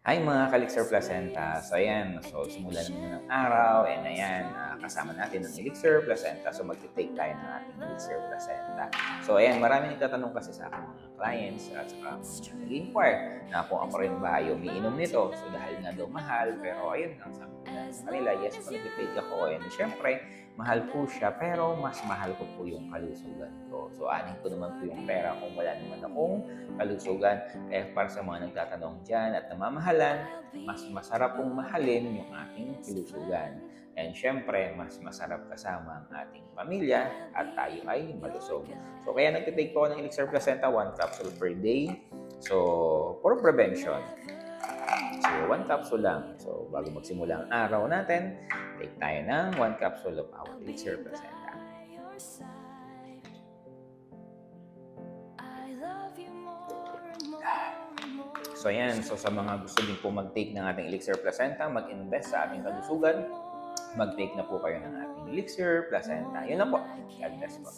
Hi mga ka-Elixir Placenta. So ayan, so simulan na naman ng araw and ayan, kasama natin ang Elixir Placenta. So magti-take tayo ng ating Elixir Placenta. So ayan, maraming nagtatanong kasi sa akin mga clients at saka mga nag-inquire na kung ako rin ba ay umiinom nito. So dahil nga daw mahal, pero ayun nga, sabi ko na sa kanila, yes po, nag-take ako. And syempre, mahal po siya, pero mas mahal ko po yung kalusugan ko. So anin ko naman po yung pera kung wala naman akong kalusugan. Kaya para sa mga nagtatanong dyan at namamahalan, mas masarap pong mahalin yung ating kalusugan. And syempre, mas masarap kasama ang ating pamilya at tayo ay malusog. So kaya nagtitake po ako ng Elixir Placenta, 1 capsule per day. So, for prevention. So, 1 capsule lang. So, bago magsimula ang araw natin, take tayo ng 1 capsule of our Elixir Placenta. So ayan, so sa mga gusto din po mag-take ng ating Elixir Placenta, mag-invest sa ating kalusugan, mag-take na po kayo ng ating Elixir Placenta. Yun lang po. God bless po.